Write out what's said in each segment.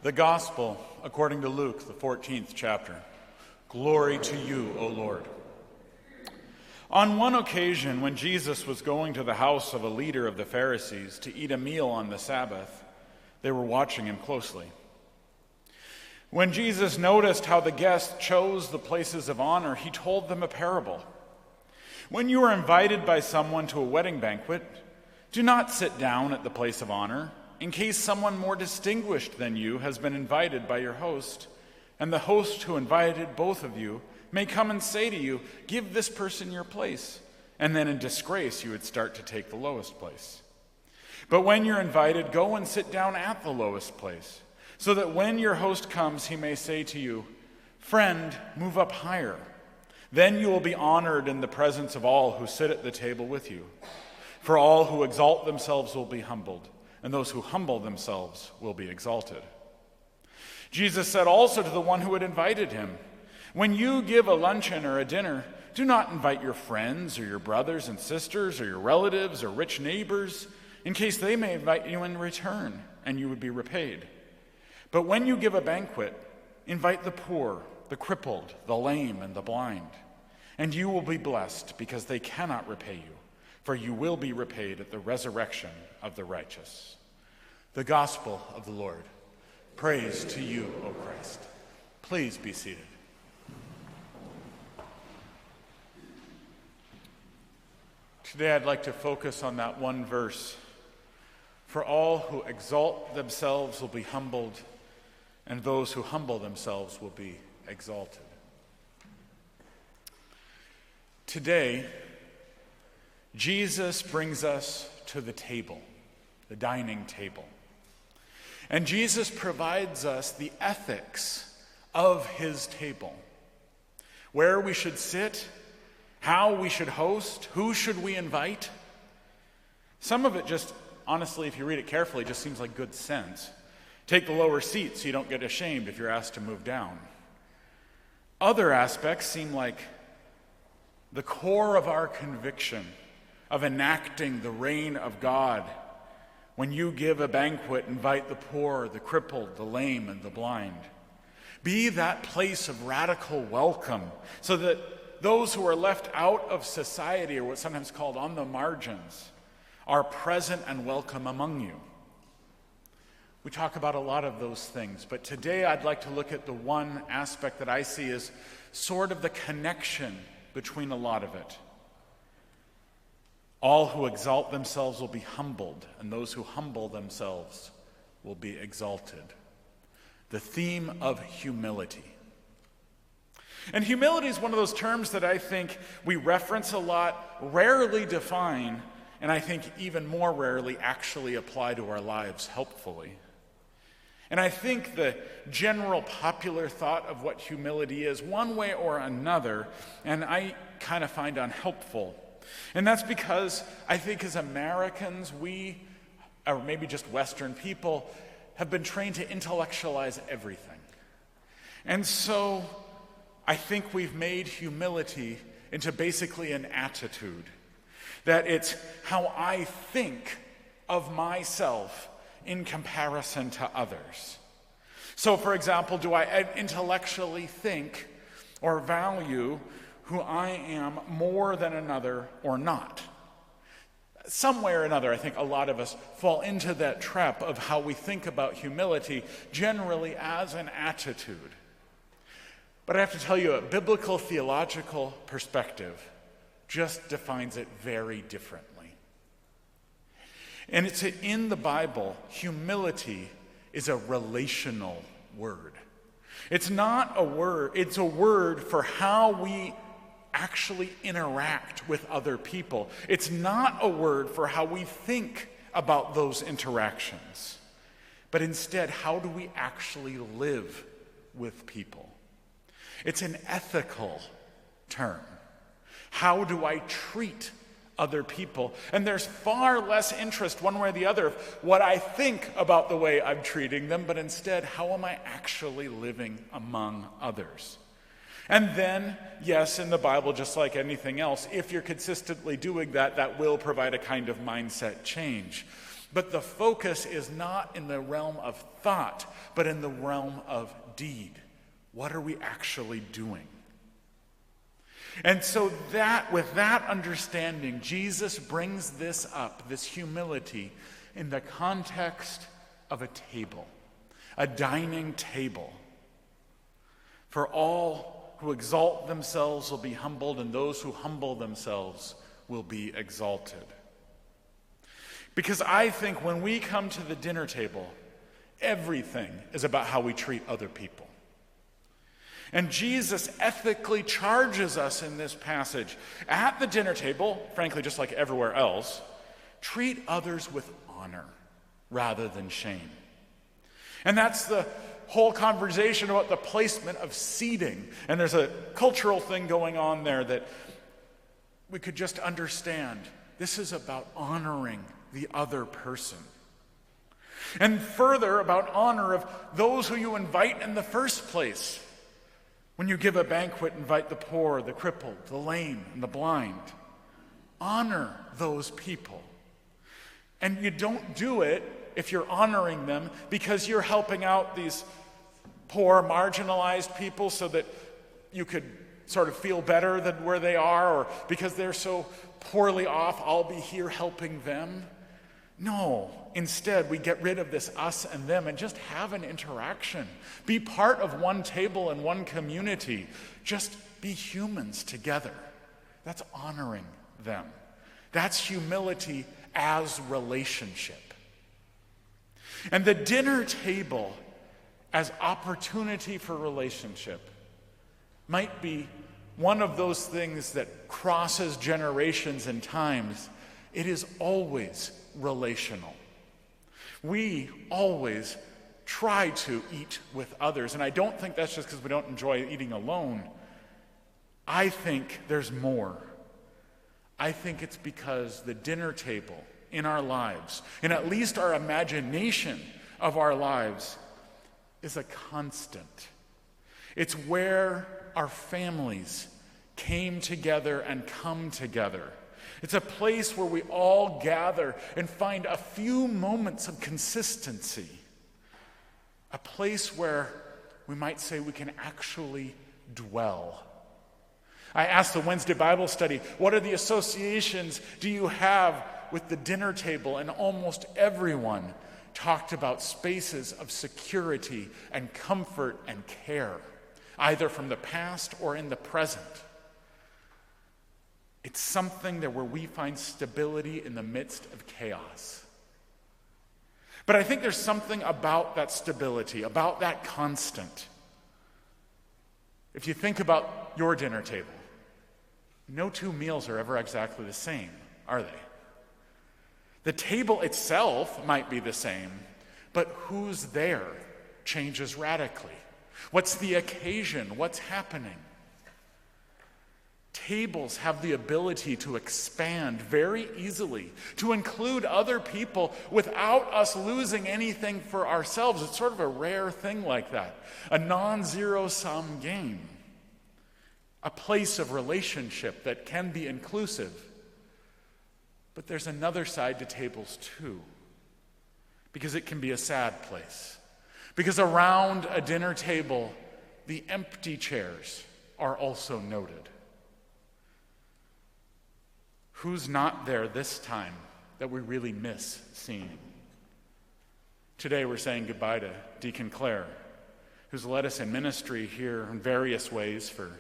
The Gospel according to Luke, the 14th chapter. Glory to you, O Lord. On one occasion, when Jesus was going to the house of a leader of the Pharisees to eat a meal on the Sabbath, they were watching him closely. When Jesus noticed how the guests chose the places of honor, he told them a parable. When you are invited by someone to a wedding banquet, do not sit down at the place of honor, in case someone more distinguished than you has been invited by your host, and the host who invited both of you may come and say to you, "Give this person your place," and then in disgrace you would start to take the lowest place. But when you're invited, go and sit down at the lowest place, so that when your host comes, he may say to you, "Friend, move up higher." Then you will be honored in the presence of all who sit at the table with you. For all who exalt themselves will be humbled, and those who humble themselves will be exalted. Jesus said also to the one who had invited him, "When you give a luncheon or a dinner, do not invite your friends or your brothers and sisters or your relatives or rich neighbors, in case they may invite you in return, and you would be repaid. But when you give a banquet, invite the poor, the crippled, the lame, and the blind, and you will be blessed because they cannot repay you, for you will be repaid at the resurrection of the righteous." The Gospel of the Lord. Praise to you, O Christ. Please be seated. Today I'd like to focus on that one verse. For all who exalt themselves will be humbled, and those who humble themselves will be exalted. Today, Jesus brings us to the table, the dining table. And Jesus provides us the ethics of his table. Where we should sit, how we should host, who should we invite. Some of it just, honestly, if you read it carefully, just seems like good sense. Take the lower seat so you don't get ashamed if you're asked to move down. Other aspects seem like the core of our conviction of enacting the reign of God. When you give a banquet, invite the poor, the crippled, the lame, and the blind. Be that place of radical welcome so that those who are left out of society, or what's sometimes called on the margins, are present and welcome among you. We talk about a lot of those things, but today I'd like to look at the one aspect that I see as sort of the connection between a lot of it. All who exalt themselves will be humbled, and those who humble themselves will be exalted. The theme of humility. And humility is one of those terms that I think we reference a lot, rarely define, and I think even more rarely actually apply to our lives helpfully. And I think the general popular thought of what humility is, one way or another, and I kind of find unhelpful. And that's because I think as Americans, we, or maybe just Western people, have been trained to intellectualize everything. And so I think we've made humility into basically an attitude. That it's how I think of myself in comparison to others. So, for example, do I intellectually think or value who I am more than another or not? Some way or another, I think a lot of us fall into that trap of how we think about humility generally as an attitude. But I have to tell you, a biblical theological perspective just defines it very differently. And it's in the Bible, humility is a relational word. It's not a word, it's a word for how we actually interact with other people. It's not a word for how we think about those interactions, but instead, how do we actually live with people? It's an ethical term. How do I treat other people? And there's far less interest one way or the other of what I think about the way I'm treating them, but instead, how am I actually living among others? And then, yes, in the Bible, just like anything else, if you're consistently doing that, that will provide a kind of mindset change. But the focus is not in the realm of thought, but in the realm of deed. What are we actually doing? And so with that understanding, Jesus brings this up, this humility, in the context of a table, a dining table. For all who exalt themselves will be humbled, and those who humble themselves will be exalted. Because I think when we come to the dinner table, everything is about how we treat other people. And Jesus ethically charges us in this passage at the dinner table, frankly, just like everywhere else, treat others with honor rather than shame. And that's the whole conversation about the placement of seating. And there's a cultural thing going on there that we could just understand. This is about honoring the other person. And further, about honor of those who you invite in the first place. When you give a banquet, invite the poor, the crippled, the lame, and the blind. Honor those people. And you don't do it if you're honoring them because you're helping out these poor, marginalized people so that you could sort of feel better than where they are, or because they're so poorly off, I'll be here helping them. No, instead we get rid of this us and them and just have an interaction. Be part of one table and one community. Just be humans together. That's honoring them. That's humility as relationship. And the dinner table as opportunity for relationship might be one of those things that crosses generations and times. It is always relational. We always try to eat with others, and I don't think that's just because we don't enjoy eating alone. I think there's more. I think it's because the dinner table in our lives, in at least our imagination of our lives, is a constant. It's where our families came together and come together. It's a place where we all gather and find a few moments of consistency. A place where we might say we can actually dwell. I asked the Wednesday Bible study, what are the associations do you have with the dinner table? And almost everyone talked about spaces of security and comfort and care, either from the past or in the present. It's something that where we find stability in the midst of chaos. But I think there's something about that stability, about that constant. If you think about your dinner table, no two meals are ever exactly the same, are they? The table itself might be the same, but who's there changes radically. What's the occasion? What's happening? Tables have the ability to expand very easily, to include other people without us losing anything for ourselves. It's sort of a rare thing like that, a non-zero-sum game, a place of relationship that can be inclusive. But there's another side to tables too, because it can be a sad place. Because around a dinner table, the empty chairs are also noted. Who's not there this time that we really miss seeing? Today we're saying goodbye to Deacon Claire, who's led us in ministry here in various ways for,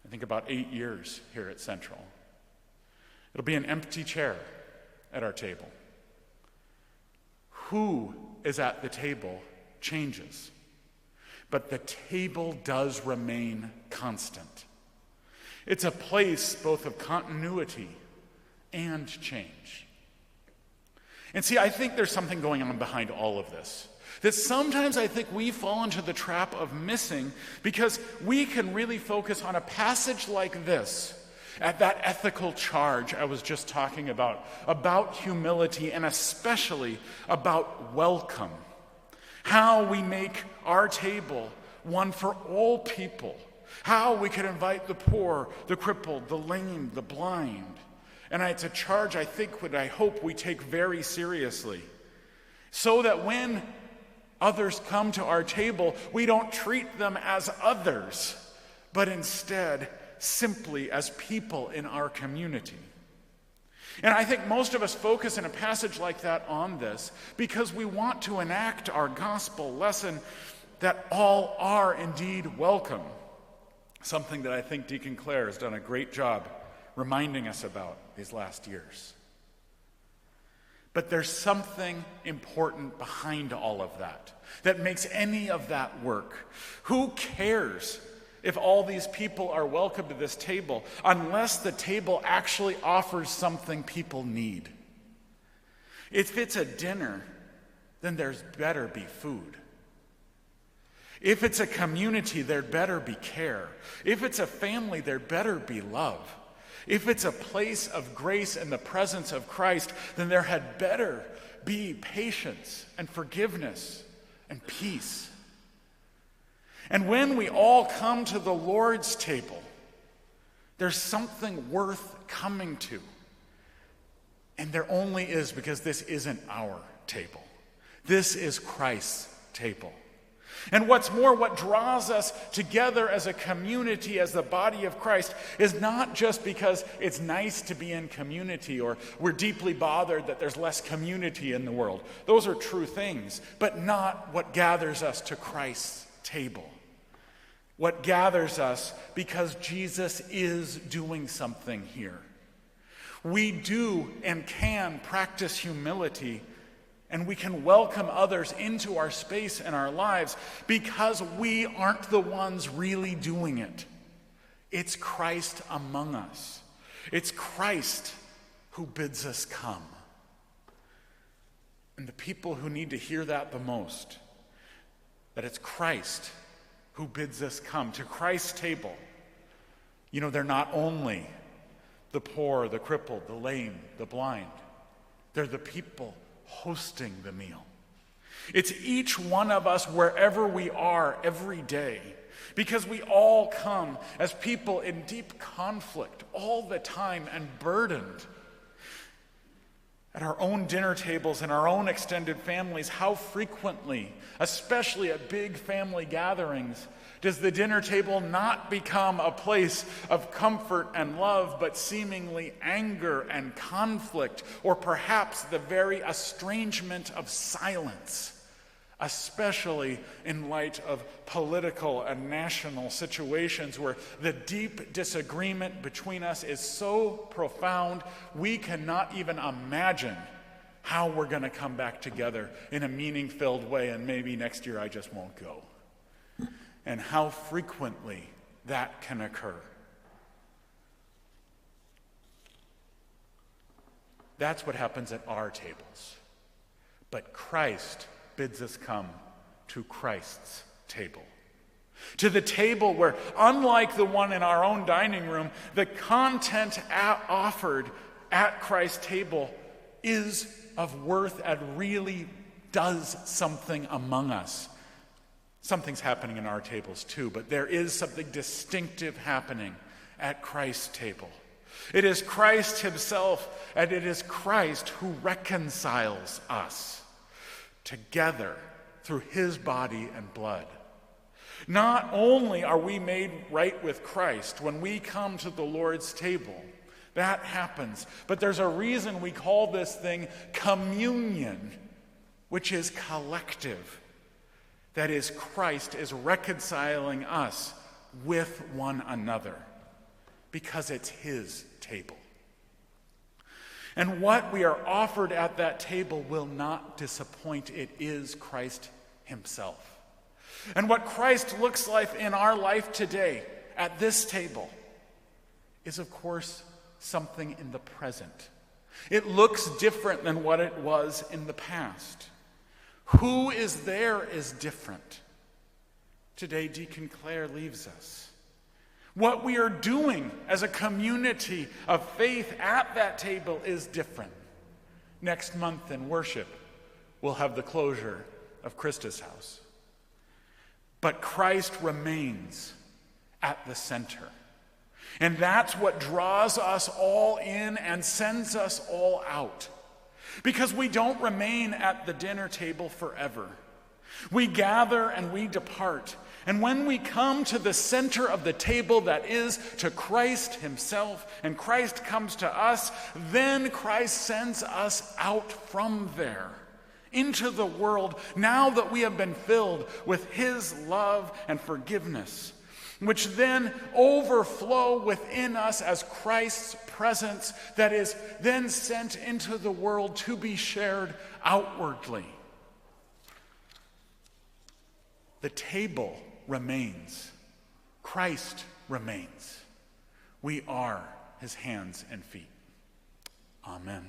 I think, about 8 years here at Central. It'll be an empty chair at our table. Who is at the table changes, but the table does remain constant. It's a place both of continuity and change. And see, I think there's something going on behind all of this. That sometimes I think we fall into the trap of missing because we can really focus on a passage like this, at that ethical charge I was just talking about humility, and especially about welcome. How we make our table one for all people. How we can invite the poor, the crippled, the lame, the blind. And it's a charge I hope we take very seriously, so that when others come to our table, we don't treat them as others, but instead simply as people in our community. And I think most of us focus in a passage like that on this because we want to enact our gospel lesson that all are indeed welcome. Something that I think Deacon Clare has done a great job reminding us about these last years. But there's something important behind all of that makes any of that work. Who cares if all these people are welcome to this table unless the table actually offers something people need? If it's a dinner, then there's better be food. If it's a community, there better be care. If it's a family, there better be love. If it's a place of grace in the presence of Christ, then there had better be patience and forgiveness and peace. And when we all come to the Lord's table, there's something worth coming to. And there only is, because this isn't our table. This is Christ's table. And what's more, what draws us together as a community, as the body of Christ, is not just because it's nice to be in community or we're deeply bothered that there's less community in the world. Those are true things, but not what gathers us to Christ's table. What gathers us because Jesus is doing something here. We do and can practice humility, and we can welcome others into our space and our lives because we aren't the ones really doing it. It's Christ among us. It's Christ who bids us come. And the people who need to hear that the most, that it's Christ who bids us come to Christ's table. You know, they're not only the poor, the crippled, the lame, the blind. They're the people hosting the meal. It's each one of us wherever we are every day, because we all come as people in deep conflict all the time and burdened. At our own dinner tables and our own extended families, how frequently, especially at big family gatherings, does the dinner table not become a place of comfort and love, but seemingly anger and conflict, or perhaps the very estrangement of silence, especially in light of political and national situations where the deep disagreement between us is so profound we cannot even imagine how we're going to come back together in a meaning-filled way, and maybe next year I just won't go. And how frequently that can occur. That's what happens at our tables. But Christ bids us come to Christ's table. To the table where, unlike the one in our own dining room, the content offered at Christ's table is of worth and really does something among us. Something's happening in our tables too, but there is something distinctive happening at Christ's table. It is Christ himself, and it is Christ who reconciles us together through his body and blood. Not only are we made right with Christ when we come to the Lord's table, that happens, but there's a reason we call this thing communion, which is collective. That is, Christ is reconciling us with one another because it's his table. And what we are offered at that table will not disappoint. It is Christ himself. And what Christ looks like in our life today at this table is, of course, something in the present. It looks different than what it was in the past. Who is there is different. Today, Deacon Clare leaves us. What we are doing as a community of faith at that table is different. Next month in worship, we'll have the closure of Christa's house. But Christ remains at the center. And that's what draws us all in and sends us all out. Because we don't remain at the dinner table forever. We gather and we depart. And when we come to the center of the table, that is to Christ himself, and Christ comes to us, then Christ sends us out from there into the world, now that we have been filled with his love and forgiveness, which then overflow within us as Christ's presence that is then sent into the world to be shared outwardly. The table remains. Christ remains. We are his hands and feet. Amen.